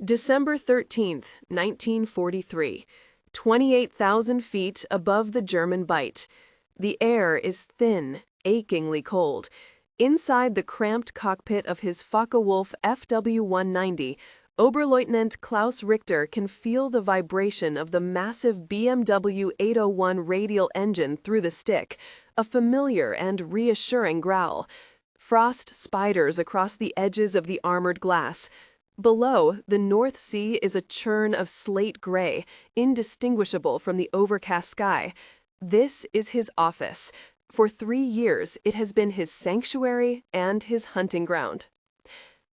December 13th, 1943. 28,000 feet above the German Bight. The air is thin, achingly cold. Inside the cramped cockpit of his Focke-Wulf FW-190, Oberleutnant Klaus Richter can feel the vibration of the massive BMW 801 radial engine through the stick, a familiar and reassuring growl. Frost spiders across the edges of the armored glass. Below, the North Sea is a churn of slate gray, indistinguishable from the overcast sky. This is his office. For 3 years, it has been his sanctuary and his hunting ground.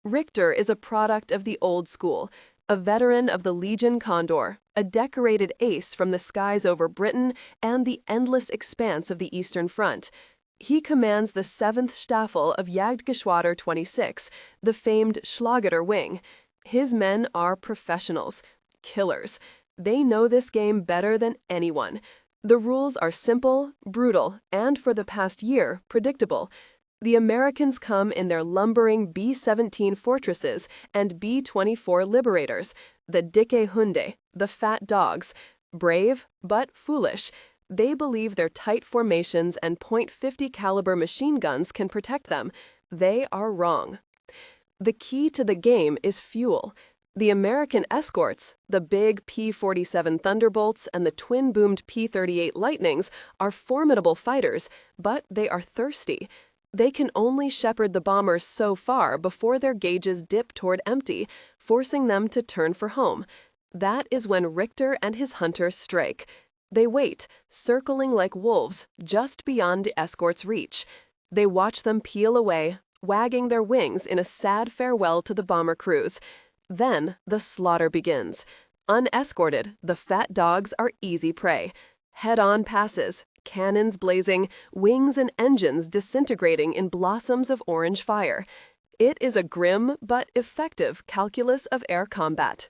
Richter is a product of the old school, a veteran of the Legion Condor, a decorated ace from the skies over Britain and the endless expanse of the Eastern Front. He commands the 7th Staffel of Jagdgeschwader 26, the famed Schlageter Wing. His men are professionals, killers. They know this game better than anyone. The rules are simple, brutal, and for the past year, predictable. The Americans come in their lumbering B-17 Fortresses and B-24 Liberators, the dicke Hunde, the fat dogs. Brave, but foolish. They believe their tight formations and .50 caliber machine guns can protect them. They are wrong. The key to the game is fuel. The American escorts, the big P-47 Thunderbolts and the twin-boomed P-38 Lightnings, are formidable fighters, but they are thirsty. They can only shepherd the bombers so far before their gauges dip toward empty, forcing them to turn for home. That is when Richter and his hunters strike. They wait, circling like wolves, just beyond the escort's reach. They watch them peel away, wagging their wings in a sad farewell to the bomber crews. Then the slaughter begins. Unescorted, the fat dogs are easy prey. Head-on passes, cannons blazing, wings and engines disintegrating in blossoms of orange fire. It is a grim but effective calculus of air combat.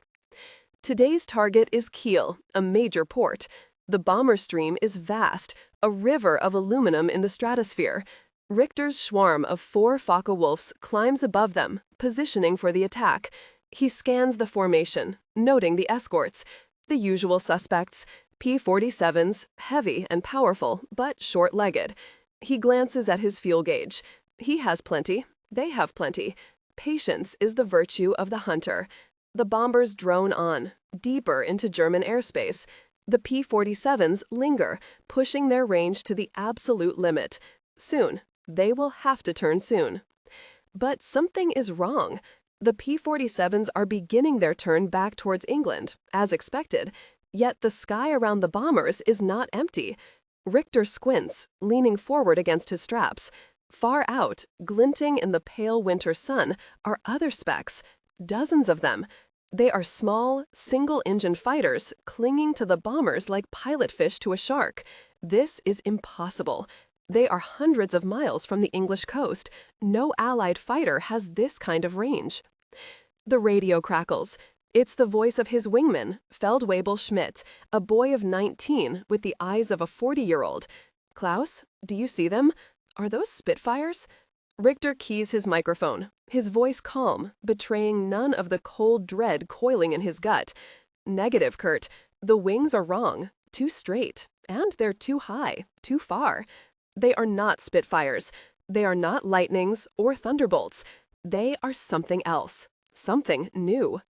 Today's target is Kiel, a major port. The bomber stream is vast, a river of aluminum in the stratosphere. Richter's swarm of 4 Focke-Wulfs climbs above them, positioning for the attack. He scans the formation, noting the escorts. The usual suspects, P-47s, heavy and powerful, but short-legged. He glances at his fuel gauge. He has plenty. They have plenty. Patience is the virtue of the hunter. The bombers drone on, deeper into German airspace. The P-47s linger, pushing their range to the absolute limit. Soon, they will have to turn soon. But something is wrong. The P-47s are beginning their turn back towards England, as expected, yet the sky around the bombers is not empty. Richter squints, leaning forward against his straps. Far out, glinting in the pale winter sun, are other specks, dozens of them. They are small, single-engine fighters clinging to the bombers like pilot fish to a shark. This is impossible. They are hundreds of miles from the English coast. No Allied fighter has this kind of range. The radio crackles. It's the voice of his wingman, Feldwebel Schmidt, a boy of 19 with the eyes of a 40-year-old. Klaus, do you see them? Are those Spitfires? Richter keys his microphone, his voice calm, betraying none of the cold dread coiling in his gut. Negative, Kurt. The wings are wrong, too straight, and they're too high, too far. They are not Spitfires. They are not Lightnings or Thunderbolts. They are something else, something new.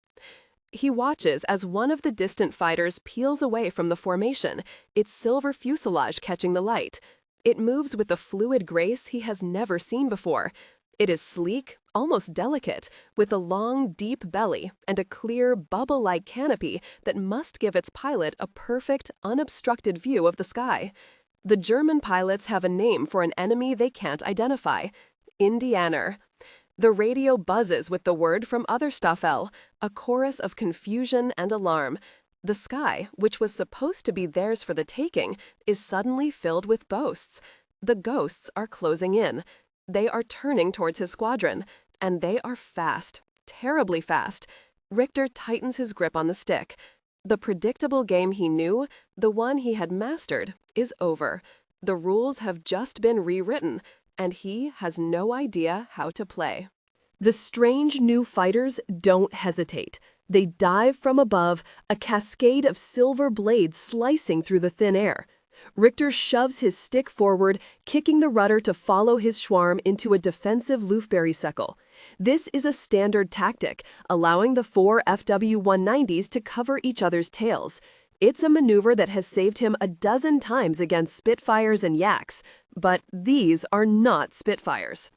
He watches as one of the distant fighters peels away from the formation, its silver fuselage catching the light. It moves with a fluid grace he has never seen before. It is sleek, almost delicate, with a long, deep belly and a clear, bubble-like canopy that must give its pilot a perfect, unobstructed view of the sky. The German pilots have a name for an enemy they can't identify: Indianer. The radio buzzes with the word from other Staffel, a chorus of confusion and alarm. The sky, which was supposed to be theirs for the taking, is suddenly filled with ghosts. The ghosts are closing in. They are turning towards his squadron, and they are fast, terribly fast. Richter tightens his grip on the stick. The predictable game he knew, the one he had mastered, is over. The rules have just been rewritten, and he has no idea how to play. The strange new fighters don't hesitate. They dive from above, a cascade of silver blades slicing through the thin air. Richter shoves his stick forward, kicking the rudder to follow his Schwarm into a defensive Luftwaffe. This is a standard tactic, allowing the four FW-190s to cover each other's tails. It's a maneuver that has saved him a dozen times against Spitfires and Yaks, but these are not Spitfires.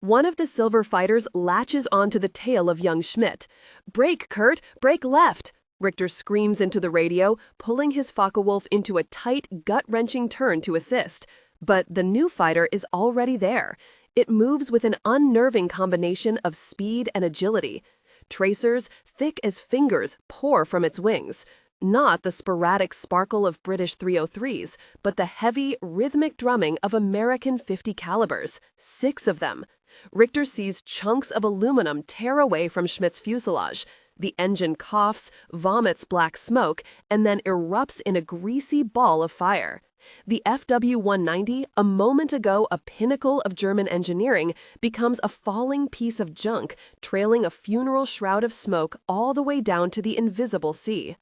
One of the silver fighters latches onto the tail of young Schmidt. "Brake, Kurt! Brake left!" Richter screams into the radio, pulling his Focke-Wulf into a tight, gut-wrenching turn to assist. But the new fighter is already there. It moves with an unnerving combination of speed and agility. Tracers, thick as fingers, pour from its wings. Not the sporadic sparkle of British 303s, but the heavy, rhythmic drumming of American 50 calibers, 6 of them. Richter sees chunks of aluminum tear away from Schmidt's fuselage. The engine coughs, vomits black smoke, and then erupts in a greasy ball of fire. The FW-190, a moment ago a pinnacle of German engineering, becomes a falling piece of junk, trailing a funeral shroud of smoke all the way down to the invisible sea.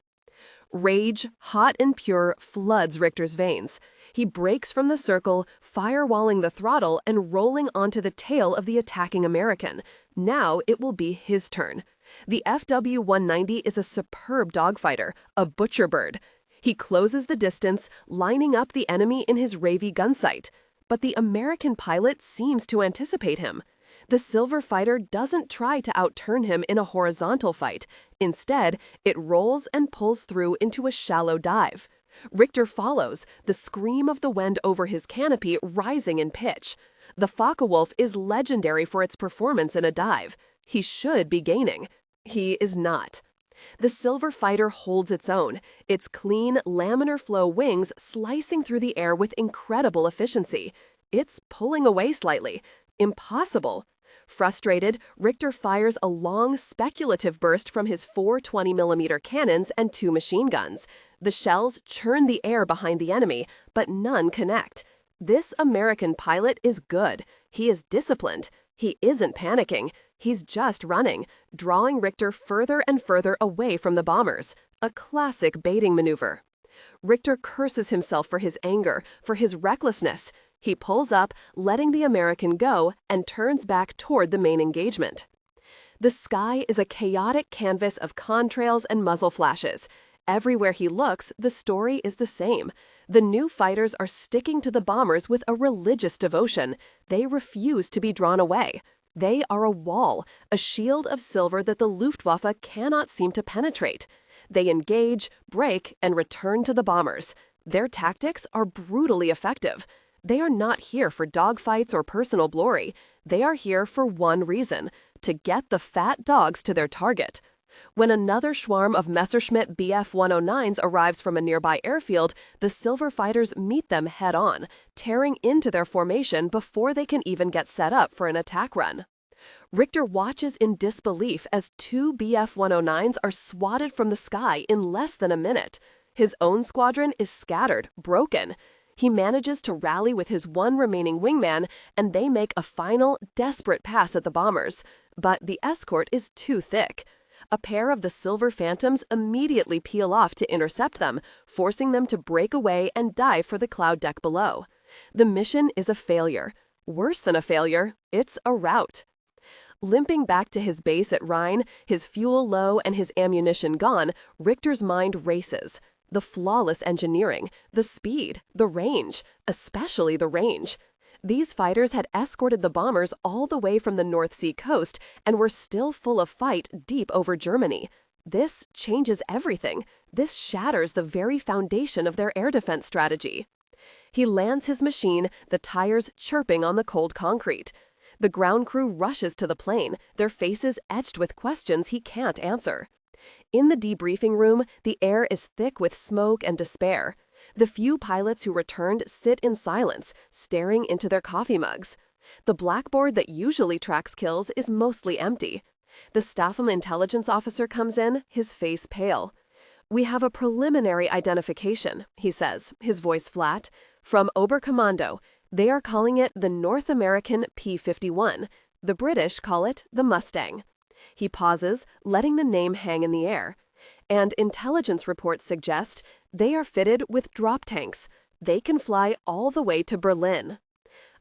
Rage, hot and pure, floods Richter's veins. He breaks from the circle, firewalling the throttle and rolling onto the tail of the attacking American. Now it will be his turn. The FW-190 is a superb dogfighter, a butcher bird. He closes the distance, lining up the enemy in his Ravy gunsight. But the American pilot seems to anticipate him. The silver fighter doesn't try to outturn him in a horizontal fight. Instead, it rolls and pulls through into a shallow dive. Richter follows, the scream of the wind over his canopy rising in pitch. The Focke-Wulf is legendary for its performance in a dive. He should be gaining. He is not. The silver fighter holds its own, its clean, laminar flow wings slicing through the air with incredible efficiency. It's pulling away slightly. Impossible. Frustrated, Richter fires a long, speculative burst from his 4 20mm cannons and 2 machine guns. The shells churn the air behind the enemy, but none connect. This American pilot is good. He is disciplined. He isn't panicking. He's just running, drawing Richter further and further away from the bombers. A classic baiting maneuver. Richter curses himself for his anger, for his recklessness. He pulls up, letting the American go, and turns back toward the main engagement. The sky is a chaotic canvas of contrails and muzzle flashes. Everywhere he looks, the story is the same. The new fighters are sticking to the bombers with a religious devotion. They refuse to be drawn away. They are a wall, a shield of silver that the Luftwaffe cannot seem to penetrate. They engage, break, and return to the bombers. Their tactics are brutally effective. They are not here for dogfights or personal glory. They are here for one reason: to get the fat dogs to their target. When another swarm of Messerschmitt Bf-109s arrives from a nearby airfield, the silver fighters meet them head-on, tearing into their formation before they can even get set up for an attack run. Richter watches in disbelief as 2 Bf-109s are swatted from the sky in less than a minute. His own squadron is scattered, broken. He manages to rally with his one remaining wingman, and they make a final, desperate pass at the bombers. But the escort is too thick. A pair of the silver phantoms immediately peel off to intercept them, forcing them to break away and dive for the cloud deck below. The mission is a failure. Worse than a failure, it's a rout. Limping back to his base at Rhine, his fuel low and his ammunition gone, Richter's mind races. The flawless engineering, the speed, the range, especially the range. These fighters had escorted the bombers all the way from the North Sea coast and were still full of fight deep over Germany. This changes everything. This shatters the very foundation of their air defense strategy. He lands his machine, the tires chirping on the cold concrete. The ground crew rushes to the plane, their faces etched with questions he can't answer. In the debriefing room, the air is thick with smoke and despair. The few pilots who returned sit in silence, staring into their coffee mugs. The blackboard that usually tracks kills is mostly empty. The Statham intelligence officer comes in, his face pale. "We have a preliminary identification," he says, his voice flat, "from Oberkommando. They are calling it the North American P-51. The British call it the Mustang." He pauses, letting the name hang in the air. And intelligence reports suggest they are fitted with drop tanks. They can fly all the way to Berlin.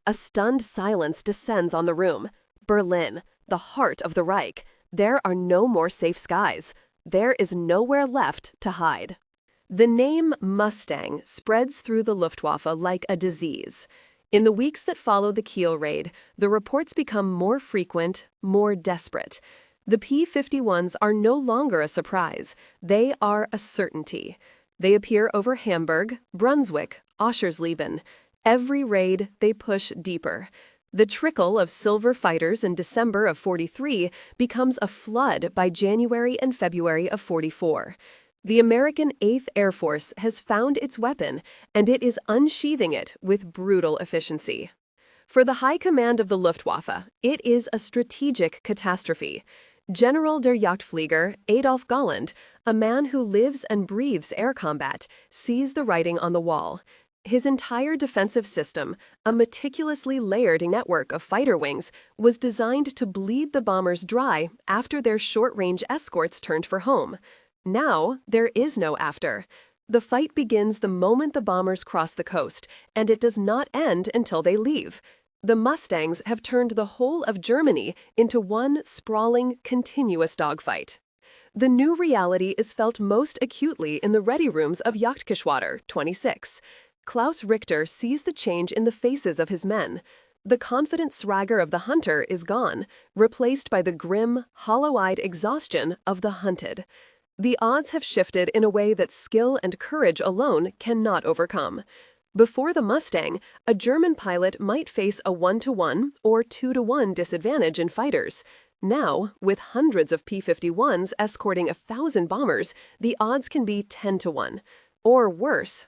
A stunned silence descends on the room. Berlin, the heart of the Reich. There are no more safe skies. There is nowhere left to hide. The name Mustang spreads through the Luftwaffe like a disease. In the weeks that follow the Kiel raid, the reports become more frequent, more desperate. The P-51s are no longer a surprise. They are a certainty. They appear over Hamburg, Brunswick, Oschersleben. Every raid, they push deeper. The trickle of silver fighters in December of 43 becomes a flood by January and February of 44. The American 8th Air Force has found its weapon, and it is unsheathing it with brutal efficiency. For the high command of the Luftwaffe, it is a strategic catastrophe. General der Jagdflieger Adolf Galland, a man who lives and breathes air combat, sees the writing on the wall. His entire defensive system, a meticulously layered network of fighter wings, was designed to bleed the bombers dry after their short-range escorts turned for home. Now, there is no after. The fight begins the moment the bombers cross the coast, and it does not end until they leave. The Mustangs have turned the whole of Germany into one sprawling, continuous dogfight. The new reality is felt most acutely in the ready rooms of Jagdgeschwader 26. Klaus Richter sees the change in the faces of his men. The confident swagger of the hunter is gone, replaced by the grim, hollow-eyed exhaustion of the hunted. The odds have shifted in a way that skill and courage alone cannot overcome. Before the Mustang, a German pilot might face a 1-to-1 or 2-to-1 disadvantage in fighters. Now, with hundreds of P-51s escorting 1,000 bombers, the odds can be 10-to-1. Or worse.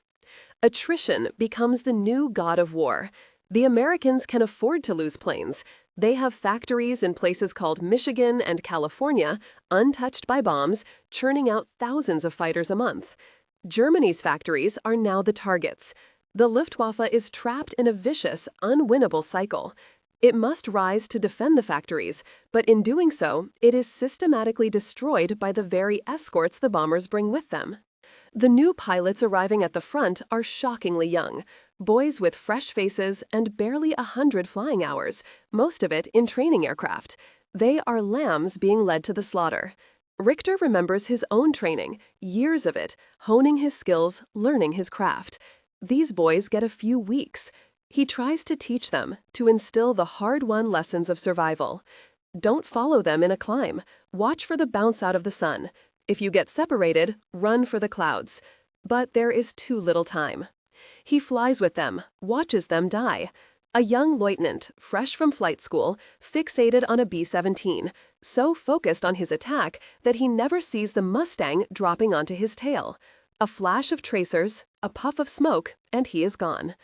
Attrition becomes the new god of war. The Americans can afford to lose planes. They have factories in places called Michigan and California, untouched by bombs, churning out thousands of fighters a month. Germany's factories are now the targets. The Luftwaffe is trapped in a vicious, unwinnable cycle. It must rise to defend the factories, but in doing so, it is systematically destroyed by the very escorts the bombers bring with them. The new pilots arriving at the front are shockingly young, boys with fresh faces and barely 100 flying hours, most of it in training aircraft. They are lambs being led to the slaughter. Richter remembers his own training, years of it, honing his skills, learning his craft. These boys get a few weeks. He tries to teach them, to instill the hard-won lessons of survival. Don't follow them in a climb. Watch for the bounce out of the sun. If you get separated, run for the clouds. But there is too little time. He flies with them, watches them die. A young lieutenant, fresh from flight school, fixated on a B-17, so focused on his attack that he never sees the Mustang dropping onto his tail. A flash of tracers, a puff of smoke, and he is gone.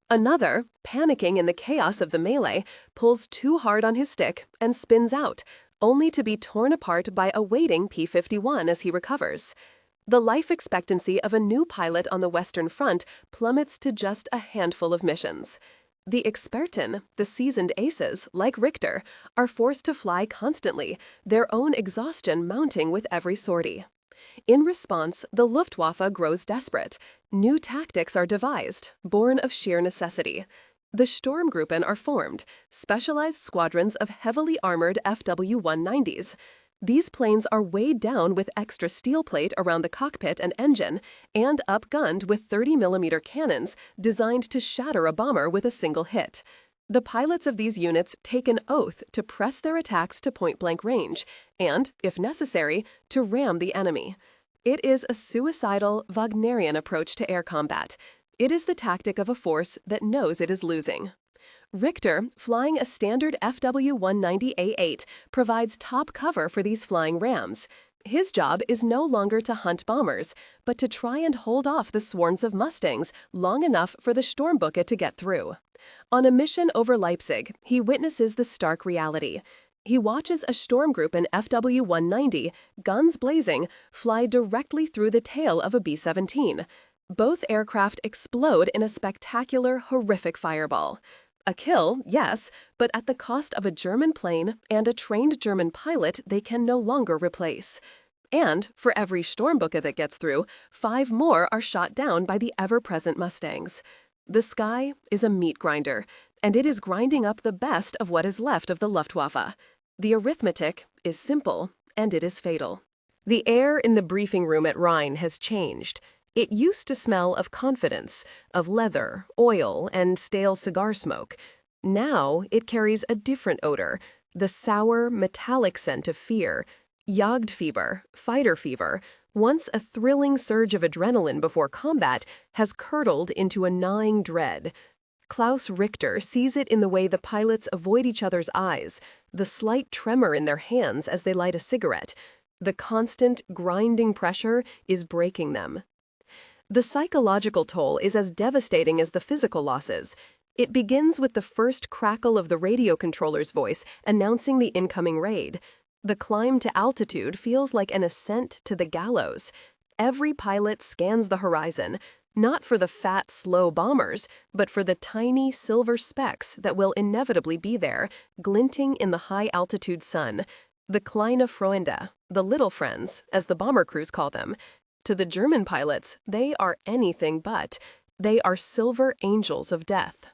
Another, panicking in the chaos of the melee, pulls too hard on his stick and spins out, only to be torn apart by a waiting P-51 as he recovers. The life expectancy of a new pilot on the Western Front plummets to just a handful of missions. The Experten, the seasoned aces, like Richter, are forced to fly constantly, their own exhaustion mounting with every sortie. In response, the Luftwaffe grows desperate. New tactics are devised, born of sheer necessity. The Sturmgruppen are formed, specialized squadrons of heavily armored FW-190s. These planes are weighed down with extra steel plate around the cockpit and engine, and upgunned with 30mm cannons designed to shatter a bomber with a single hit. The pilots of these units take an oath to press their attacks to point-blank range, and, if necessary, to ram the enemy. It is a suicidal, Wagnerian approach to air combat. It is the tactic of a force that knows it is losing. Richter, flying a standard FW-190A8, provides top cover for these flying rams. His job is no longer to hunt bombers, but to try and hold off the swarms of Mustangs long enough for the Sturmbucke to get through. On a mission over Leipzig, he witnesses the stark reality. He watches a Sturmgruppen FW-190, guns blazing, fly directly through the tail of a B-17. Both aircraft explode in a spectacular, horrific fireball. A kill, yes, but at the cost of a German plane and a trained German pilot they can no longer replace. And for every Sturmbucke that gets through, 5 more are shot down by the ever-present Mustangs. The sky is a meat grinder, and it is grinding up the best of what is left of the Luftwaffe. The arithmetic is simple, and it is fatal. The air in the briefing room at Rhine has changed. It used to smell of confidence, of leather, oil, and stale cigar smoke. Now it carries a different odor, the sour, metallic scent of fear. Jagdfieber, fighter fever, once a thrilling surge of adrenaline before combat, has curdled into a gnawing dread. Klaus Richter sees it in the way the pilots avoid each other's eyes, the slight tremor in their hands as they light a cigarette. The constant, grinding pressure is breaking them. The psychological toll is as devastating as the physical losses. It begins with the first crackle of the radio controller's voice announcing the incoming raid. The climb to altitude feels like an ascent to the gallows. Every pilot scans the horizon, not for the fat, slow bombers, but for the tiny silver specks that will inevitably be there, glinting in the high-altitude sun. The kleine Freunde, the little friends, as the bomber crews call them. To the German pilots, they are anything but. They are silver angels of death.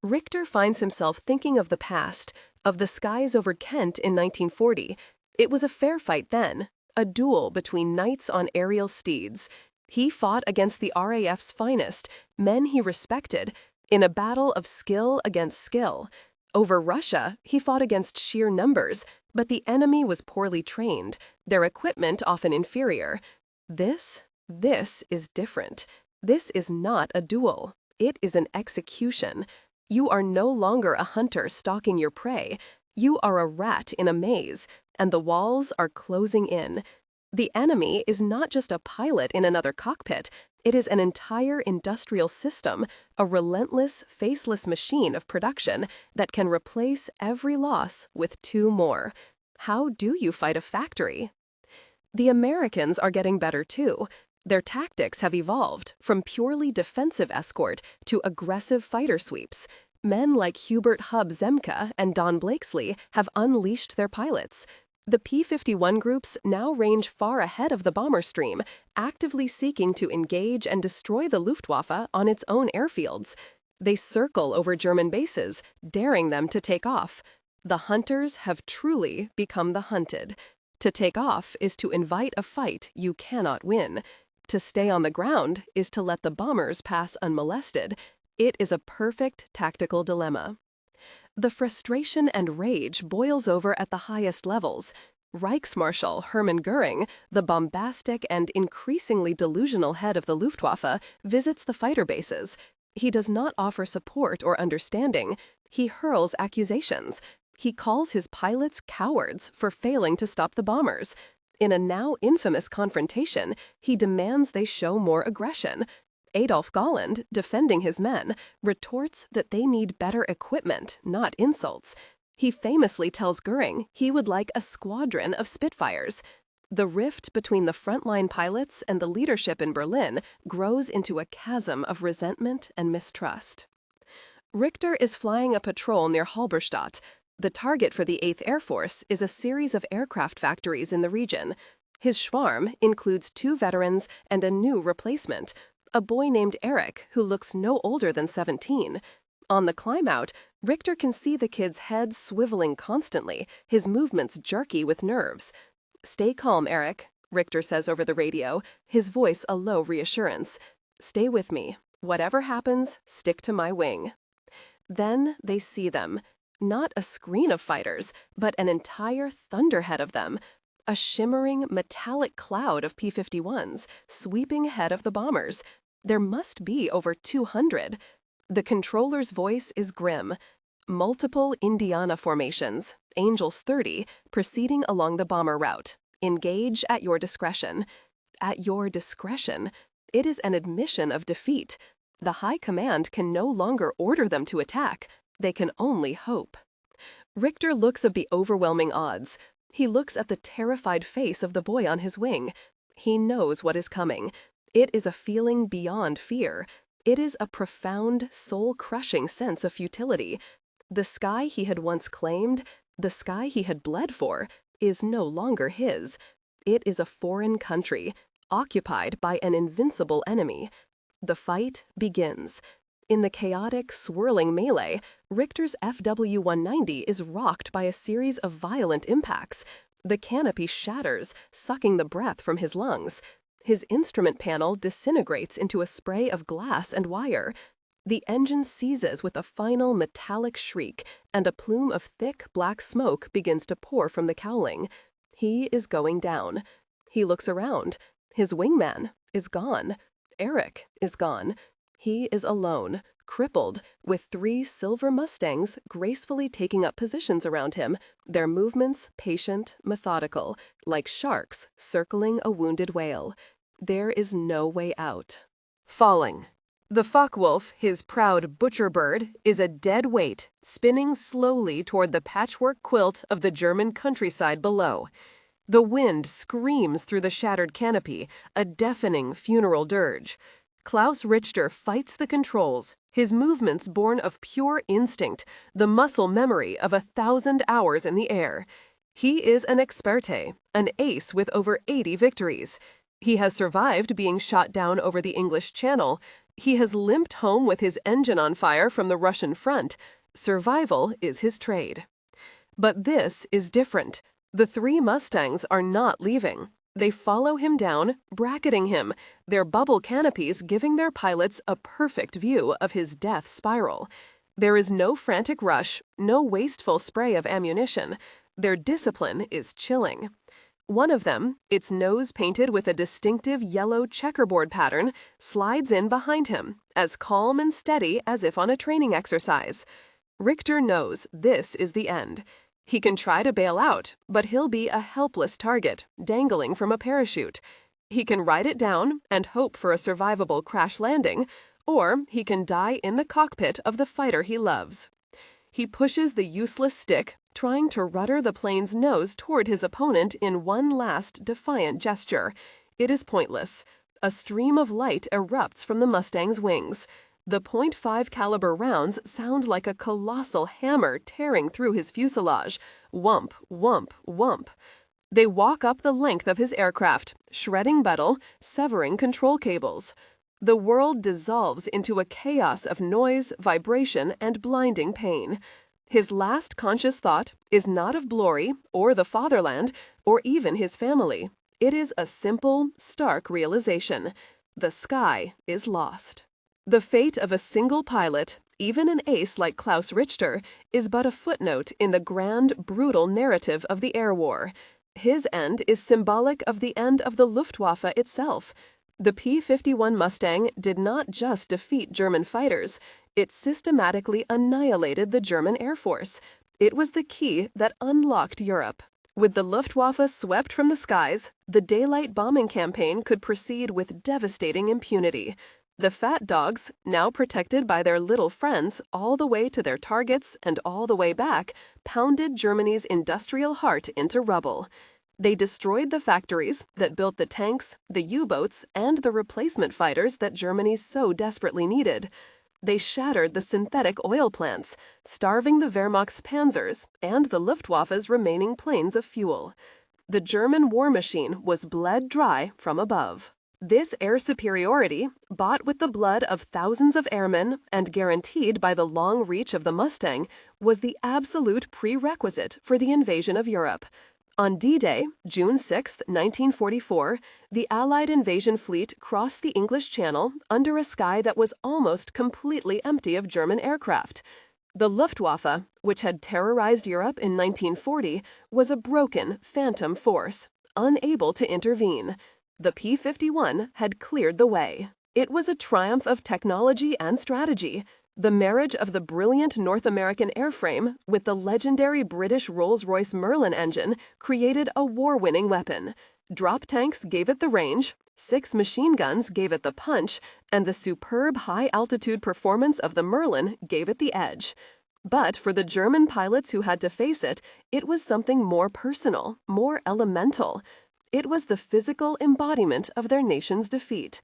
Richter finds himself thinking of the past, of the skies over Kent in 1940. It was a fair fight then, a duel between knights on aerial steeds. He fought against the RAF's finest, men he respected, in a battle of skill against skill. Over Russia, he fought against sheer numbers, but the enemy was poorly trained, their equipment often inferior. This is different. This is not a duel. It is an execution. You are no longer a hunter stalking your prey. You are a rat in a maze, and the walls are closing in. The enemy is not just a pilot in another cockpit. It is an entire industrial system, a relentless, faceless machine of production that can replace every loss with 2 more. How do you fight a factory? The Americans are getting better too. Their tactics have evolved from purely defensive escort to aggressive fighter sweeps. Men like Hubert Hub Zemke and Don Blakesley have unleashed their pilots. The P-51 groups now range far ahead of the bomber stream, actively seeking to engage and destroy the Luftwaffe on its own airfields. They circle over German bases, daring them to take off. The hunters have truly become the hunted. To take off is to invite a fight you cannot win. To stay on the ground is to let the bombers pass unmolested. It is a perfect tactical dilemma. The frustration and rage boils over at the highest levels. Reichsmarschall Hermann Göring, the bombastic and increasingly delusional head of the Luftwaffe, visits the fighter bases. He does not offer support or understanding. He hurls accusations. He calls his pilots cowards for failing to stop the bombers. In a now infamous confrontation, he demands they show more aggression. Adolf Galland, defending his men, retorts that they need better equipment, not insults. He famously tells Göring he would like a squadron of Spitfires. The rift between the frontline pilots and the leadership in Berlin grows into a chasm of resentment and mistrust. Richter is flying a patrol near Halberstadt. The target for the 8th Air Force is a series of aircraft factories in the region. His schwarm includes 2 veterans and a new replacement, a boy named Eric who looks no older than 17. On the climb out, Richter can see the kid's head swiveling constantly, his movements jerky with nerves. "Stay calm, Eric," Richter says over the radio, his voice a low reassurance. "Stay with me. Whatever happens, stick to my wing." Then they see them. Not a screen of fighters, but an entire thunderhead of them. A shimmering, metallic cloud of P-51s sweeping ahead of the bombers. There must be over 200. The controller's voice is grim. Multiple Indiana formations, Angels 30, proceeding along the bomber route. Engage at your discretion. At your discretion. It is an admission of defeat. The high command can no longer order them to attack. They can only hope. Richter looks at the overwhelming odds. He looks at the terrified face of the boy on his wing. He knows what is coming. It is a feeling beyond fear. It is a profound, soul-crushing sense of futility. The sky he had once claimed, the sky he had bled for, is no longer his. It is a foreign country, occupied by an invincible enemy. The fight begins. In the chaotic, swirling melee, Richter's FW-190 is rocked by a series of violent impacts. The canopy shatters, sucking the breath from his lungs. His instrument panel disintegrates into a spray of glass and wire. The engine seizes with a final metallic shriek, and a plume of thick black smoke begins to pour from the cowling. He is going down. He looks around. His wingman is gone. Eric is gone. He is alone, crippled, with 3 silver Mustangs gracefully taking up positions around him, their movements patient, methodical, like sharks circling a wounded whale. There is no way out. Falling. The Focke-Wulf, his proud butcher bird, is a dead weight, spinning slowly toward the patchwork quilt of the German countryside below. The wind screams through the shattered canopy, a deafening funeral dirge. Klaus Richter fights the controls, his movements born of pure instinct, the muscle memory of 1,000 hours in the air. He is an experte, an ace with over 80 victories. He has survived being shot down over the English Channel. He has limped home with his engine on fire from the Russian front. Survival is his trade. But this is different. The 3 Mustangs are not leaving. They follow him down, bracketing him, their bubble canopies giving their pilots a perfect view of his death spiral. There is no frantic rush, no wasteful spray of ammunition. Their discipline is chilling. One of them, its nose painted with a distinctive yellow checkerboard pattern, slides in behind him, as calm and steady as if on a training exercise. Richter knows this is the end. He can try to bail out, but he'll be a helpless target, dangling from a parachute. He can ride it down and hope for a survivable crash landing, or he can die in the cockpit of the fighter he loves. He pushes the useless stick, trying to rudder the plane's nose toward his opponent in one last defiant gesture. It is pointless. A stream of light erupts from the Mustang's wings. The .5 caliber rounds sound like a colossal hammer tearing through his fuselage. Whump, whump, whump. They walk up the length of his aircraft, shredding metal, severing control cables. The world dissolves into a chaos of noise, vibration, and blinding pain. His last conscious thought is not of glory, or the fatherland, or even his family. It is a simple, stark realization. The sky is lost. The fate of a single pilot, even an ace like Klaus Richter, is but a footnote in the grand, brutal narrative of the air war. His end is symbolic of the end of the Luftwaffe itself. The P-51 Mustang did not just defeat German fighters, it systematically annihilated the German Air Force. It was the key that unlocked Europe. With the Luftwaffe swept from the skies, the daylight bombing campaign could proceed with devastating impunity. The fat dogs, now protected by their little friends all the way to their targets and all the way back, pounded Germany's industrial heart into rubble. They destroyed the factories that built the tanks, the U-boats, and the replacement fighters that Germany so desperately needed. They shattered the synthetic oil plants, starving the Wehrmacht's panzers and the Luftwaffe's remaining planes of fuel. The German war machine was bled dry from above. This air superiority, bought with the blood of thousands of airmen and guaranteed by the long reach of the Mustang, was the absolute prerequisite for the invasion of Europe. On D-Day, June 6, 1944, the Allied invasion fleet crossed the English Channel under a sky that was almost completely empty of German aircraft. The Luftwaffe, which had terrorized Europe in 1940, was a broken, phantom force, unable to intervene. The P-51 had cleared the way. It was a triumph of technology and strategy. The marriage of the brilliant North American airframe with the legendary British Rolls-Royce Merlin engine created a war-winning weapon. Drop tanks gave it the range, 6 machine guns gave it the punch, and the superb high-altitude performance of the Merlin gave it the edge. But for the German pilots who had to face it, it was something more personal, more elemental. It was the physical embodiment of their nation's defeat.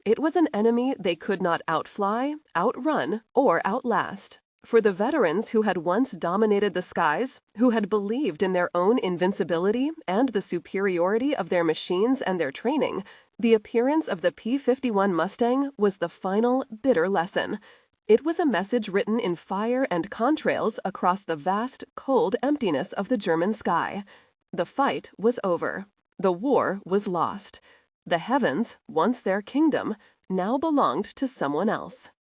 It was an enemy they could not outfly, outrun, or outlast. For the veterans who had once dominated the skies, who had believed in their own invincibility and the superiority of their machines and their training, the appearance of the P-51 Mustang was the final, bitter lesson. It was a message written in fire and contrails across the vast, cold emptiness of the German sky. The fight was over. The war was lost. The heavens, once their kingdom, now belonged to someone else.